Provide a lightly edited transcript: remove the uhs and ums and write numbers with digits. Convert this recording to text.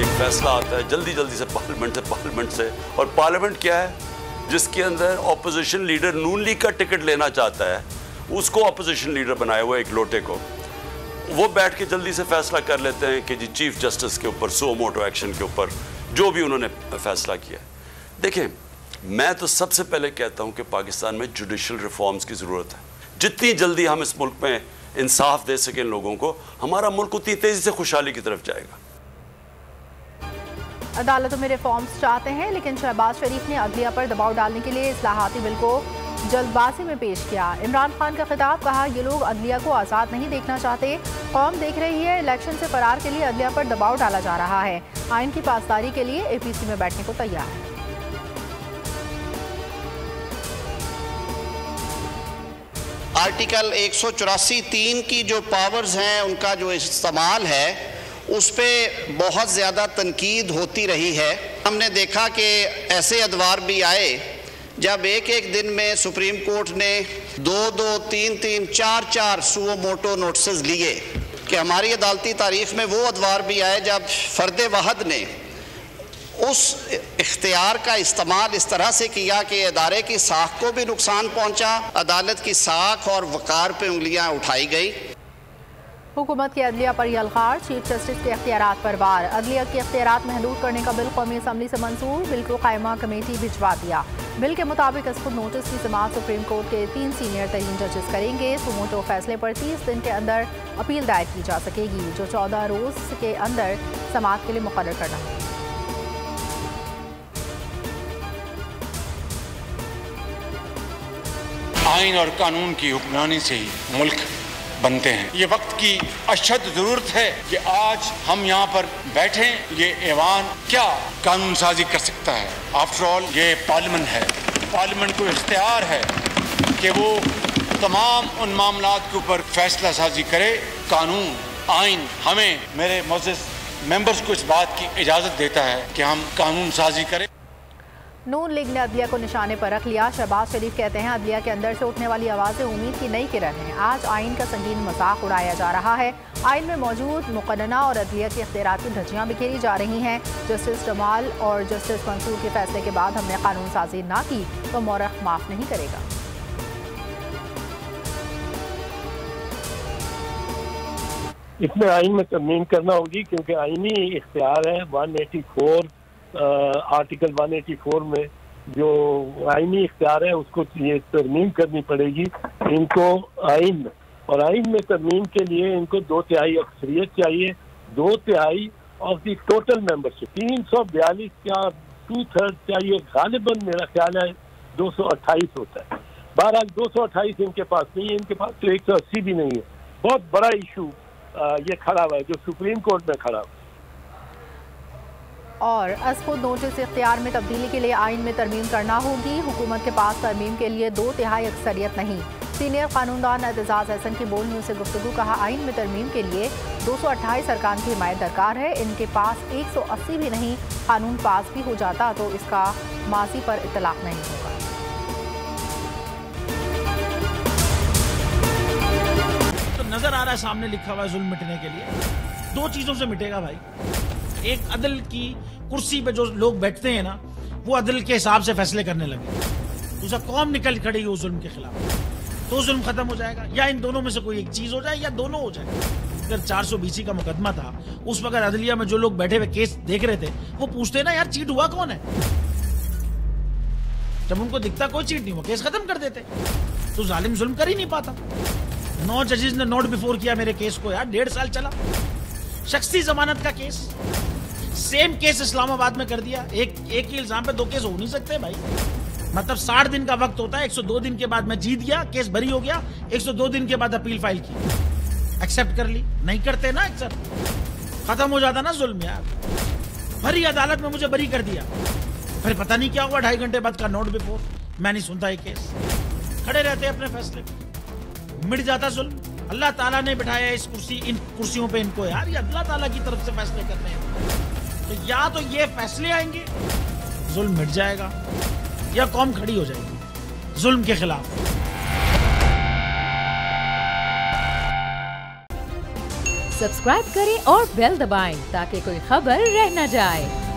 एक फैसला आता है जल्दी जल्दी से पार्लियामेंट से, और पार्लियामेंट क्या है, जिसके अंदर ऑपोजिशन लीडर नून लीग का टिकट लेना चाहता है, उसको ऑपोजिशन लीडर बनाया हुआ एक लोटे को, वो बैठ के जल्दी से फैसला कर लेते हैं कि जी चीफ जस्टिस के ऊपर सो मोटो एक्शन के ऊपर जो भी उन्होंने फैसला किया। देखें, मैं तो सबसे पहले कहता हूं कि पाकिस्तान में जुडिशल रिफॉर्म्स की ज़रूरत है। जितनी जल्दी हम इस मुल्क में इंसाफ दे सकें लोगों को, हमारा मुल्क उतनी तेज़ी से खुशहाली की तरफ जाएगा। अदालतों में रिफॉर्म्स चाहते हैं, लेकिन शहबाज शरीफ ने अदलिया पर दबाव डालने के लिए इस्लाहाती बिल को जल्दबाजी में पेश किया। इमरान खान का खिताब, कहा ये लोग अदलिया को आज़ाद नहीं देखना चाहते, कौम देख रही है, इलेक्शन से फरार के लिए अदलिया पर दबाव डाला जा रहा है, आइन की पासदारी के लिए APC में बैठने को तैयार है। आर्टिकल 184(3) की जो पावर्स हैं, उनका जो इस्तेमाल है, उस पर बहुत ज़्यादा तनकीद होती रही है। हमने देखा कि ऐसे अदवार भी आए जब एक एक दिन में सुप्रीम कोर्ट ने 2-2, 3-3, 4-4 सुओ मोटो नोटिस लिए कि हमारी अदालती तारीख में वो अदवार भी आए जब फ़र्द वहद ने उस इख्तियार का इस्तेमाल इस तरह से किया कि इदारे की साख को भी नुकसान पहुंचा, अदालत की साख और वक़ार पे उंगलियां उठाई गई। हुकूमत की अदलिया पर यलगार, चीफ जस्टिस के इख्तियारात पर वार, अदलिया के इख्तियारात महदूद करने का बिल कौमी असम्बली से मंजूर, बिल को कायमा कमेटी भिजवा दिया। बिल के मुताबिक इस खुद नोटिस की समाअत सुप्रीम कोर्ट के 3 सीनियर तरीन जजेस करेंगे। सुमोटो फैसले पर 30 दिन के अंदर अपील दायर की जा सकेगी, जो 14 रोज के अंदर समाअत के लिए मुकर्रर करना होगा। आइन और कानून की हुक्मरानी से ही मुल्क बनते हैं। ये वक्त की अशद जरूरत है कि आज हम यहाँ पर बैठें। ये ऐवान क्या कानून साजी कर सकता है? आफ्टर ऑल ये पार्लियामेंट है। पार्लियामेंट को इख्तियार है कि वो तमाम उन मामलात के ऊपर फैसला साजी करे। कानून, आइन हमें, मेरे मोअज़्ज़ज़ मेंबर्स को इस बात की इजाज़त देता है कि हम कानून साजी करें। नून लीग ने अदलिया को निशाने पर रख लिया। शहबाज शरीफ कहते हैं अदलिया के अंदर से उठने वाली आवाज़ें उम्मीद की नई किरण हैं। आज आइन का संगीन मजाक उड़ाया जा रहा है। आइन में मौजूद मुकन्ना और अदलिया के इख्तियारात की धज्जियां बिखेरी जा रही हैं। जस्टिस जमाल और जस्टिस मंसूर के फैसले के बाद हमने कानून साजी ना की तो मौरख माफ नहीं करेगा। इसमें आइन में तरमीम करना होगी, क्योंकि आइनी इख्तियार है 184 आर्टिकल 184 में जो आइनी इख्तियार है उसको ये तरमीम करनी पड़ेगी इनको आइन। और आइन में तरमीम के लिए इनको 2/3 अक्सरियत चाहिए, 2/3 ऑफ द टोटल मेंबरशिप। 342 या 2/3 चाहिए। गालिबन मेरा ख्याल है 228 होता है। बहरहाल 228 इनके पास नहीं है, इनके पास तो 180 भी नहीं है। बहुत बड़ा इशू ये खड़ा हुआ है जो सुप्रीम कोर्ट में खड़ा हुआ है। और खुद नोटिस इख्तियार में तब्दीली के लिए आइन में तरमीम करना होगी। हुकूमत के पास तरमीम के लिए 2/3 अक्सरियत नहीं। सीनियर कानूनदान एतजाज हसन की बोल न्यूज़ से गुफ्तगू, कहा आइन में तरमीम के लिए 228 अरकान की हिमायत दरकार है। इनके पास 180 भी नहीं। कानून पास भी हो जाता तो इसका माजी पर इतलाक नहीं होगा। तो नजर आ रहा है सामने लिखा हुआ है जुल्म मिटने के लिए 2 चीजों से मिटेगा भाई। एक, अदल की कुर्सी पे जो लोग बैठते हैं ना, वो अदल के हिसाब से फैसले करने लगे। दूसरा, कौम निकल खड़ी उस जुल्म के खिलाफ, तो जुल्म खत्म हो जाएगा। या इन दोनों में से कोई एक चीज हो जाए या दोनों हो जाए। अगर 420 का मुकदमा था, उस वक्त अदलिया में जो लोग बैठे हुए केस देख रहे थे, वो पूछते ना यार चीट हुआ कौन है। जब उनको दिखता कोई चीट नहीं हुआ, केस खत्म कर देते। तो जालिम जुल्म कर ही नहीं पाता। 9 जजेस ने नोट बिफोर किया मेरे केस को यार, 1.5 साल चला। शख्सी जमानत का केस, सेम केस इस्लामाबाद में कर दिया। एक ही इल्जाम पे 2 केस हो नहीं सकते भाई। मतलब 60 दिन का वक्त होता है। 102 दिन के बाद मैं जीत गया, केस बरी हो गया। 102 दिन के बाद अपील फाइल की, एक्सेप्ट कर ली। नहीं करते ना एक्सेप्ट, खत्म हो जाता ना जुल्म यार। भरी अदालत में मुझे बरी कर दिया, फिर पता नहीं क्या हुआ 2.5 घंटे बाद का नोट बिफोर। मैं नहीं सुनता ये केस, खड़े रहते अपने फैसले पे, मिट जाता जुल्म। अल्लाह ताला ने बिठाया इन कुर्सियों पे इनको यार, ये अल्लाह ताला की तरफ से फैसले करने हैं। तो या तो ये फैसले आएंगे, जुल्म मिट जाएगा, या कौम खड़ी हो जाएगी जुल्म के खिलाफ। सब्सक्राइब करें और बेल दबाएं ताकि कोई खबर रह न जाए।